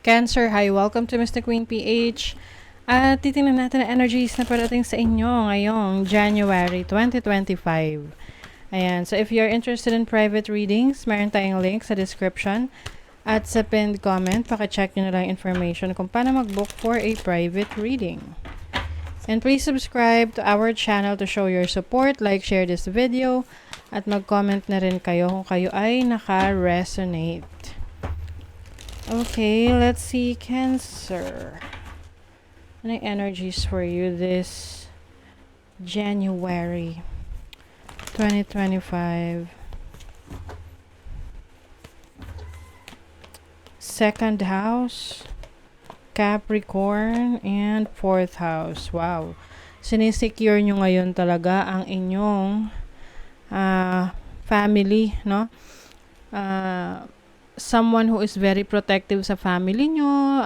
Cancer, hi! Welcome to Mr. Queen PH. At titingnan natin ang energies na parating sa inyo ngayong January 2025. Ayan, so if you're interested in private readings, meron tayong link sa description at sa pinned comment. Pakicheck nyo na lang information kung paano mag-book for a private reading. And please subscribe to our channel to show your support, like, share this video, at mag-comment na rin kayo kung kayo ay naka-resonate. Okay, let's see Cancer. Ano yung energies for you this January 2025? Second house, Capricorn, and fourth house. Wow. Sinisecure nyo ngayon talaga ang inyong family, no? Someone who is very protective sa family nyo,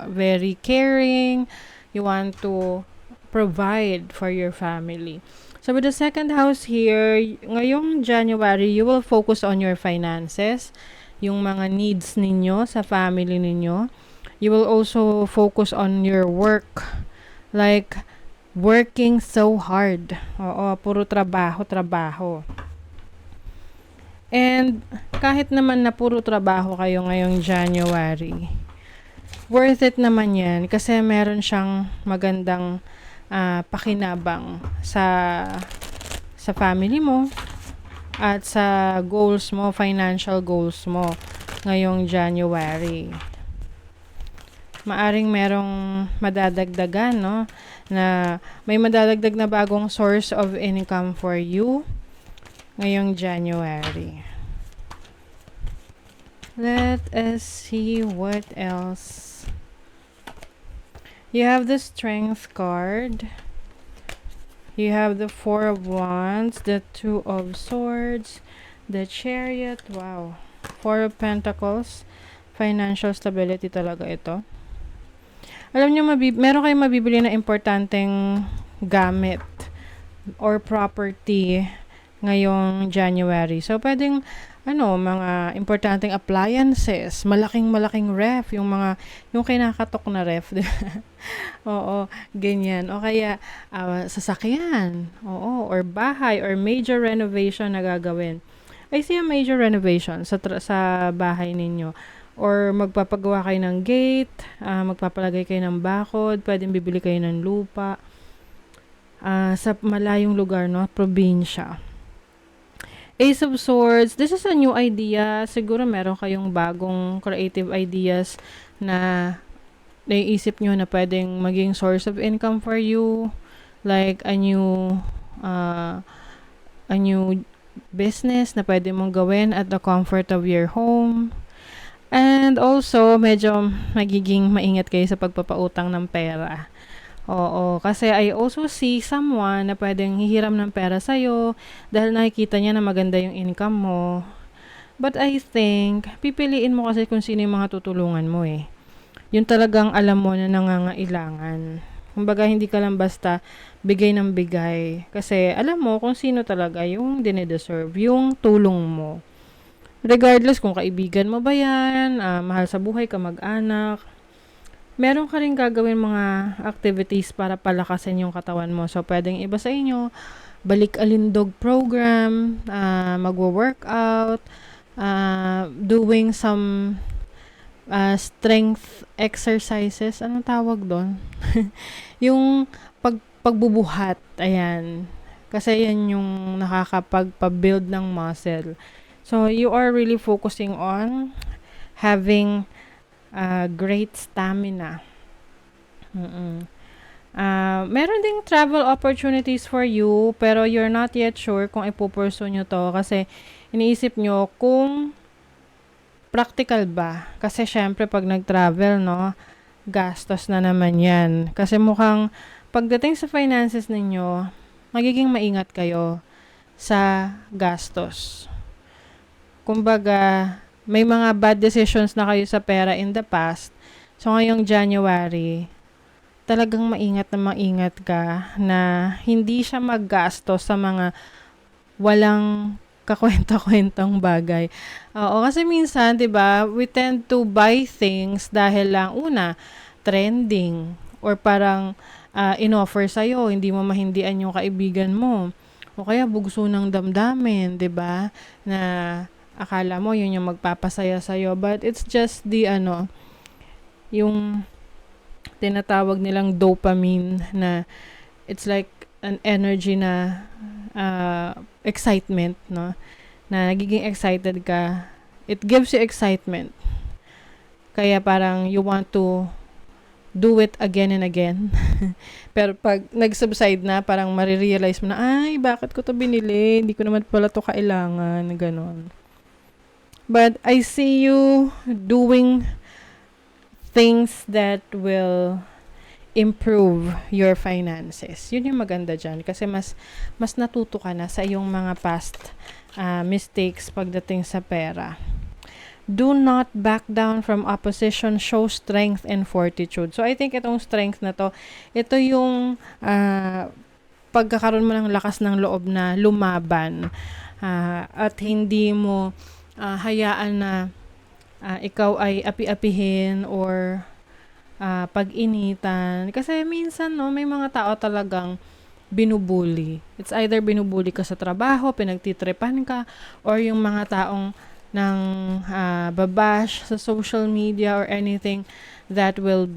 very caring. You want to provide for your family. So with the second house here, ngayong January, you will focus on your finances, yung mga needs ninyo sa family ninyo. You will also focus on your work, like working so hard. Oo, puro trabaho. And kahit naman na puro trabaho kayo ngayong January, worth it naman yan kasi meron siyang magandang pakinabang sa family mo at sa goals mo, financial goals mo ngayong January. Maaring merong madadagdagan, no? Na may madadagdag na bagong source of income for you ngayong January. Let us see what else. You have the Strength card. You have the Four of Wands, the Two of Swords, the Chariot. Wow. Four of Pentacles. Financial stability talaga ito. Alam nyo, meron kayong mabibili na importanteng gamit or property ngayong January. So, pwedeng, mga importanteng appliances, malaking ref, yung kinakatok na ref. Oo, ganyan. O kaya, sasakyan, or bahay, or major renovation na gagawin. I see a major renovation sa bahay ninyo. Or magpapagawa kayo ng gate, magpapalagay kayo ng bakod, pwedeng bibili kayo ng lupa, sa malayong lugar, no? Probinsya. Ace of Swords, this is a new idea. Siguro meron kayong bagong creative ideas na naiisip nyo na pwedeng maging source of income for you. Like a new business na pwede mong gawin at the comfort of your home. And also, medyo magiging maingat kayo sa pagpapautang ng pera. Oo, kasi I also see someone na pwedeng hihiram ng pera sa'yo dahil nakikita niya na maganda yung income mo. But I think, pipiliin mo kasi kung sino yung mga tutulungan mo eh. Yun talagang alam mo na nangangailangan. Kumbaga, hindi ka lang basta bigay ng bigay. Kasi alam mo kung sino talaga yung dinedeserve, yung tulong mo. Regardless kung kaibigan mo ba yan, mahal sa buhay, kamag-anak, meron ka rin gagawin mga activities para palakasin yung katawan mo. So, pwedeng iba sa inyo, balik alindog program, magwo-workout, doing some strength exercises. Anong tawag doon? Yung pagbubuhat. Ayan. Kasi yan yung nakakapagpa-build ng muscle. So, you are really focusing on having great stamina. Meron ding travel opportunities for you, pero you're not yet sure kung ipupursue nyo to kasi iniisip nyo kung practical ba. Kasi syempre pag nag-travel, no, gastos na naman yan. Kasi mukhang pagdating sa finances ninyo, magiging maingat kayo sa gastos. Kumbaga, may mga bad decisions na kayo sa pera in the past. So, ngayong January, talagang maingat ka na hindi siya maggastos sa mga walang kakwenta-kwentang bagay. Oo, kasi minsan, 'di ba, we tend to buy things dahil lang una, trending or parang inoffer sa'yo, hindi mo mahindian yung kaibigan mo. O kaya bugso ng damdamin, 'di ba? Na akala mo yun yung magpapasaya sa'yo, but it's just the yung tinatawag nilang dopamine na it's like an energy na excitement, no? Na nagiging excited ka. It gives you excitement. Kaya parang you want to do it again and again. Pero pag nag-subside na, parang marirealize mo na, ay, bakit ko to binili? Hindi ko naman pala to kailangan. Ganon. But I see you doing things that will improve your finances. Yun yung maganda dyan. Kasi mas natuto ka na sa iyong mga past mistakes pagdating sa pera. Do not back down from opposition. Show strength and fortitude. So, I think itong strength na to, ito yung pagkakaroon mo ng lakas ng loob na lumaban. At hindi mo hayaan na ikaw ay api-apihin or pag-initan. Kasi minsan, no, may mga tao talagang binubuli. It's either binubuli ka sa trabaho, pinagtitripan ka, or yung mga taong ng babash sa social media or anything that will,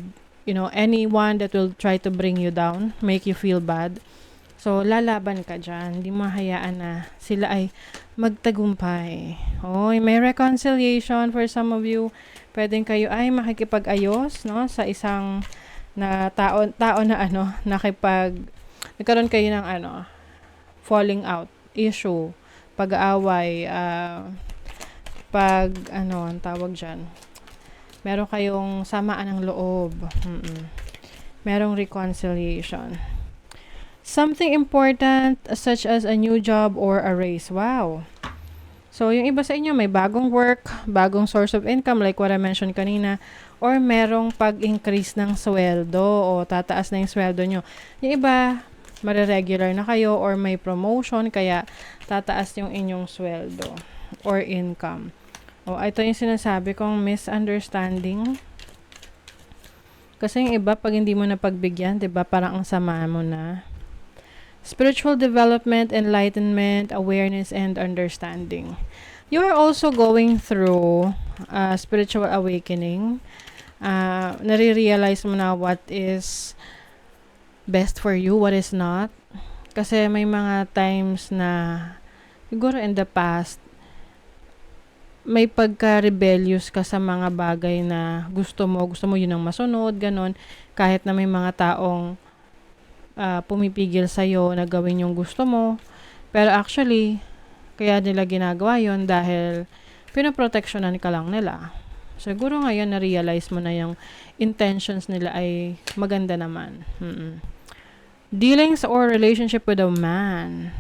anyone that will try to bring you down, make you feel bad. So, lalaban ka dyan. Hindi mo hayaan na sila ay magtagumpay. May reconciliation for some of you. Pwedeng kayo ay makikipag-ayos, no, sa isang na tao na nagkaroon kayo ng falling out issue, pag-aaway, ang tawag dyan, meron kayong samaan ng loob, merong reconciliation. Something important such as a new job or a raise. Wow. So, yung iba sa inyo may bagong work, bagong source of income like what I mentioned kanina, or merong pag-increase ng sweldo o tataas na yung sweldo nyo. Yung iba, mariregular na kayo or may promotion kaya tataas yung inyong sweldo or income. Ito yung sinasabi kong misunderstanding. Kasi yung iba, pag hindi mo na pagbigyan, 'di ba, parang ang sama mo na. Spiritual development, enlightenment, awareness, and understanding. You are also going through spiritual awakening. Nare-realize mo na what is best for you, what is not. Kasi may mga times na siguro in the past, may pagka-rebellious ka sa mga bagay na gusto mo yun ang masunod, ganon. Kahit na may mga taong pumipigil sa'yo na gawin yung gusto mo. Pero actually, kaya nila ginagawa yun dahil pinoproteksyonan ka lang nila. Siguro ngayon na-realize mo na yung intentions nila ay maganda naman. Dealings or relationship with a man.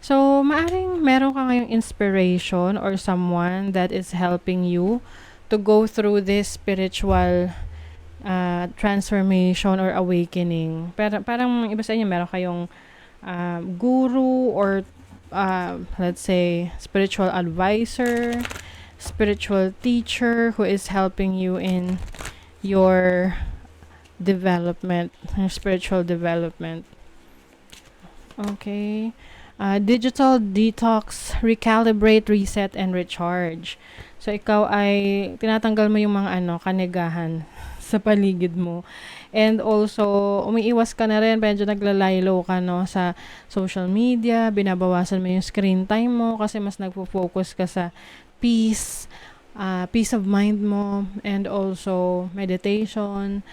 So, maaring meron ka ngayong inspiration or someone that is helping you to go through this spiritual transformation or awakening. Pero parang iba sa inyo, meron kayong guru or let's say spiritual advisor, spiritual teacher who is helping you in your development, your spiritual development. Okay. Digital detox, recalibrate, reset, and recharge. So, ikaw ay tinatanggal mo yung mga kanigahan sa paligid mo. And also, umiiwas ka na rin, medyo naglalaylo ka sa social media, binabawasan mo yung screen time mo kasi mas nagpo-focus ka sa peace of mind mo, and also meditation,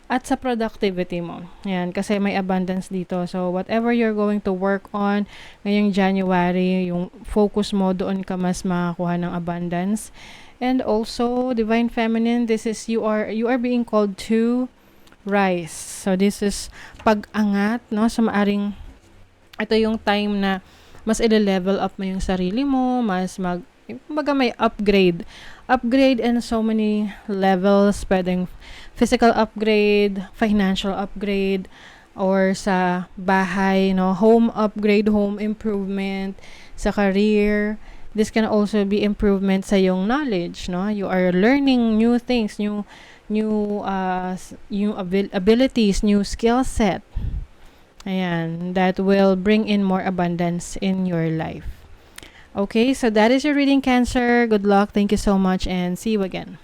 at sa productivity mo. Yan, kasi may abundance dito. So, whatever you're going to work on ngayong January, yung focus mo, doon ka mas makakuha ng abundance. And also, Divine Feminine, this is, you are being called to rise. So, this is pag-angat, no? So, maaring, ito yung time na mas i-level up mo yung sarili mo, kumbaga may upgrade in so many levels, pwedeng physical upgrade, financial upgrade, or sa bahay, no, home upgrade, home improvement, sa career. This can also be improvement sa yung knowledge, no? You are learning new things, new abilities, new skill set. Ayan, that will bring in more abundance in your life. Okay, so that is your reading, Cancer. Good luck. Thank you so much and see you again.